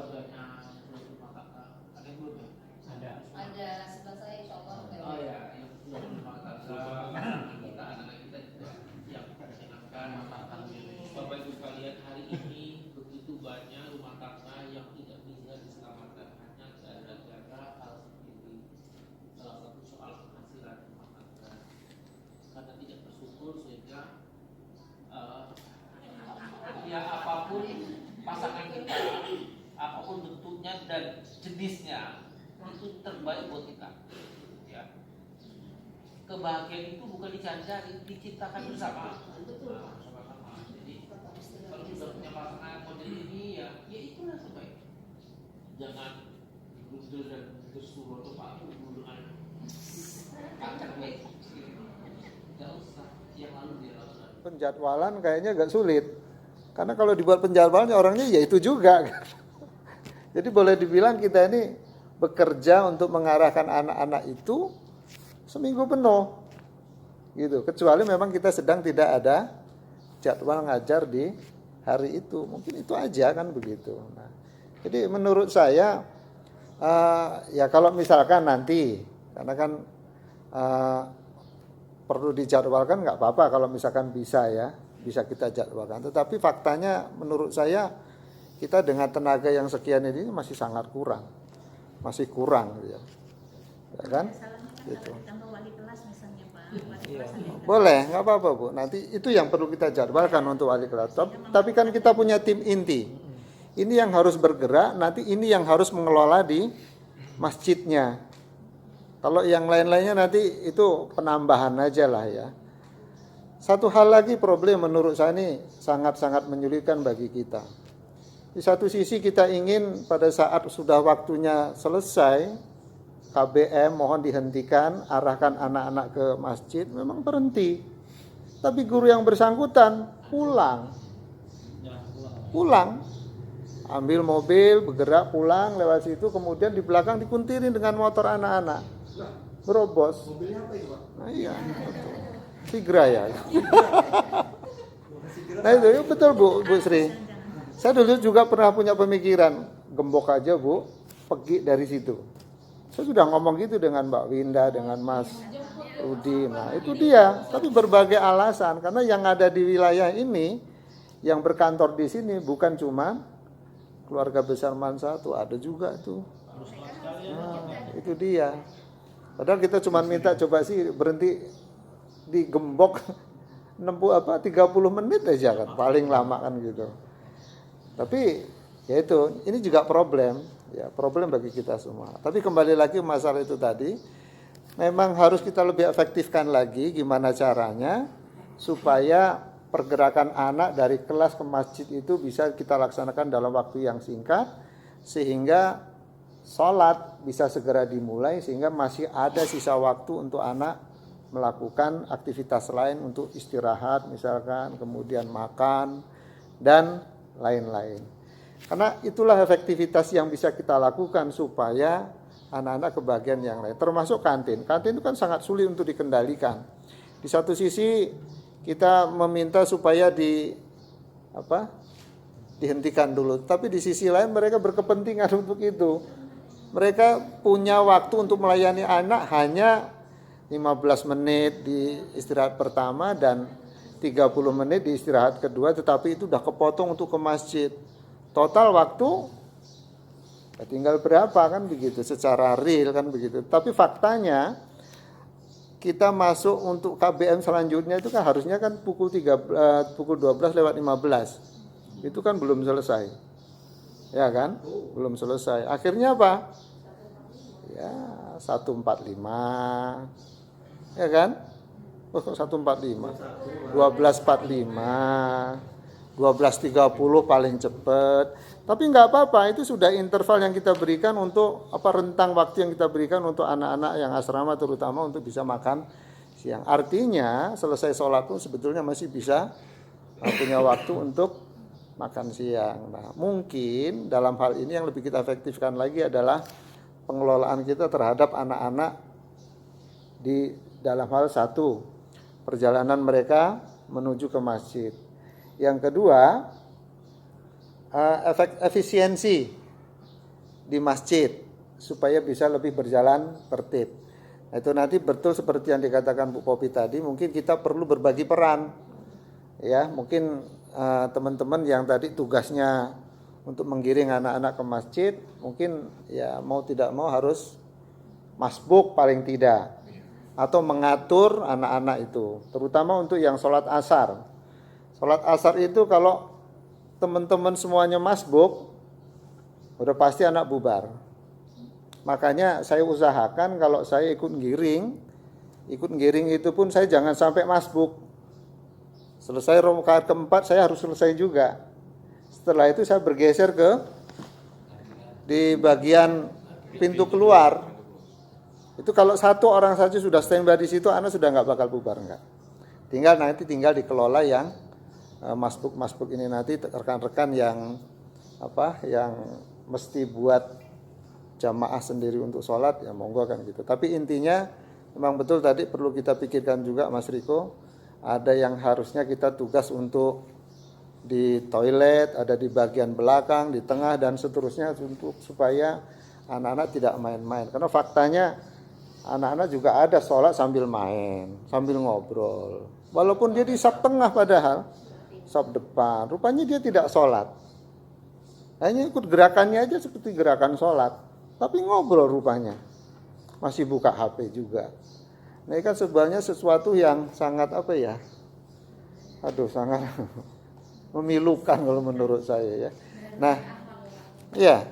keluarganya sudah rumah tangga ada yang belum ya? Ada sebelah saya insya Allah. Oh ya, yang sudah rumah tangga kita anak-anak kita juga yang menyenangkan. Bapak Ibu kalian, hari ini begitu banyak rumah tangga yang tidak bisa diselamatkan hanya gara-gara hal seperti salah satu soal penghasilan rumah tangga karena tidak bersyukur sehingga ya apapun pasangan kita, apapun bentuknya dan jenisnya itu terbaik buat kita. Ya. Kebahagiaan itu bukan dicari-cari, diciptakan bersama. Sama-sama. Jadi kalau sudah punya pasangan model ini ya itulah terbaik. Jangan digundul dan disuruh atau pakai dengan kacang baik. Tidak usah. Yang lalu dia lakukan. Penjadwalan kayaknya agak sulit. Karena kalau dibuat penjadwalan orangnya ya itu juga. Jadi boleh dibilang kita ini bekerja untuk mengarahkan anak-anak itu seminggu penuh. Gitu. Kecuali memang kita sedang tidak ada jadwal ngajar di hari itu. Mungkin itu aja kan begitu. Nah, jadi menurut saya ya kalau misalkan nanti karena kan perlu dijadwalkan nggak apa-apa kalau misalkan bisa ya. Bisa kita jadwalkan. Tetapi faktanya menurut saya kita dengan tenaga yang sekian ini masih sangat kurang. Masih kurang ya. Ya kan? Gitu. Boleh, nggak apa-apa Bu. Nanti itu yang perlu kita jadwalkan untuk wali kelas. Tapi kan kita punya tim inti. Ini yang harus bergerak, nanti ini yang harus mengelola di masjidnya. Kalau yang lain-lainnya nanti itu penambahan aja lah ya. Satu hal lagi problem menurut saya ini sangat-sangat menyulitkan bagi kita. Di satu sisi kita ingin pada saat sudah waktunya selesai, KBM mohon dihentikan, arahkan anak-anak ke masjid, memang berhenti. Tapi guru yang bersangkutan pulang. Ambil mobil, bergerak pulang lewat situ, kemudian di belakang dikuntirin dengan motor anak-anak. Berobos. Mobilnya apa itu Pak? Nah iya, betul. Sigra ya. Nah itu betul Bu Sri. Saya dulu juga pernah punya pemikiran gembok aja Bu, pergi dari situ. Saya sudah ngomong gitu dengan Mbak Winda, dengan Mas Rudi. Nah itu dia. Tapi berbagai alasan karena yang ada di wilayah ini, yang berkantor di sini bukan cuma keluarga besar Mansatu, ada juga tuh. Nah, itu dia. Padahal kita cuma minta coba sih berhenti digembok 30 menit aja kan paling lama kan gitu. Tapi ya itu ini juga problem bagi kita semua. Tapi kembali lagi masalah itu tadi memang harus kita lebih efektifkan lagi gimana caranya supaya pergerakan anak dari kelas ke masjid itu bisa kita laksanakan dalam waktu yang singkat sehingga sholat bisa segera dimulai sehingga masih ada sisa waktu untuk anak melakukan aktivitas lain untuk istirahat misalkan, kemudian makan dan lain-lain. Karena itulah efektivitas yang bisa kita lakukan supaya anak-anak kebagian yang lain. Termasuk kantin. Kantin itu kan sangat sulit untuk dikendalikan. Di satu sisi kita meminta supaya dihentikan dulu. Tapi di sisi lain mereka berkepentingan untuk itu. Mereka punya waktu untuk melayani anak hanya 15 menit di istirahat pertama dan 30 menit di istirahat kedua, tetapi itu udah kepotong untuk ke masjid. Total waktu tinggal berapa kan begitu, secara real kan begitu. Tapi faktanya kita masuk untuk KBM selanjutnya itu kan harusnya kan pukul 12:15. Itu kan belum selesai. Ya kan? Belum selesai. Akhirnya apa? Ya 1:45. Ya kan? 1:45. 12:45. 12:30 paling cepat. Tapi nggak apa-apa, itu sudah interval yang kita berikan untuk rentang waktu yang kita berikan untuk anak-anak yang asrama terutama untuk bisa makan siang. Artinya selesai sholat pun sebetulnya masih bisa punya waktu untuk makan siang. Nah, mungkin dalam hal ini yang lebih kita efektifkan lagi adalah pengelolaan kita terhadap anak-anak di dalam hal satu, perjalanan mereka menuju ke masjid. Yang kedua, efisiensi di masjid supaya bisa lebih berjalan tertib. Nah, itu nanti betul seperti yang dikatakan Bu Popi tadi, mungkin kita perlu berbagi peran. Ya, mungkin teman-teman yang tadi tugasnya untuk menggiring anak-anak ke masjid, mungkin ya mau tidak mau harus masbuk paling tidak, atau mengatur anak-anak itu, terutama untuk yang sholat asar. Sholat asar itu kalau teman-teman semuanya masbuk, udah pasti anak bubar. Makanya saya usahakan kalau saya ikut giring itu pun saya jangan sampai masbuk. Selesai rakaat keempat saya harus selesai juga. Setelah itu saya bergeser di bagian pintu keluar. Itu kalau satu orang saja sudah standby di situ, anak sudah nggak bakal bubar enggak. Tinggal dikelola yang masbuk ini nanti rekan-rekan yang mesti buat jamaah sendiri untuk sholat, ya monggo kan gitu. Tapi intinya memang betul tadi perlu kita pikirkan juga Mas Riko, ada yang harusnya kita tugas untuk di toilet, ada di bagian belakang, di tengah dan seterusnya, untuk supaya anak-anak tidak main-main. Karena faktanya anak-anak juga ada sholat sambil main, sambil ngobrol. Walaupun dia di saf tengah padahal saf depan, rupanya dia tidak sholat. Hanya ikut gerakannya aja seperti gerakan sholat, tapi ngobrol rupanya. Masih buka HP juga. Nah, ini kan sebenarnya sesuatu yang sangat sangat memilukan kalau menurut saya ya. Nah, iya.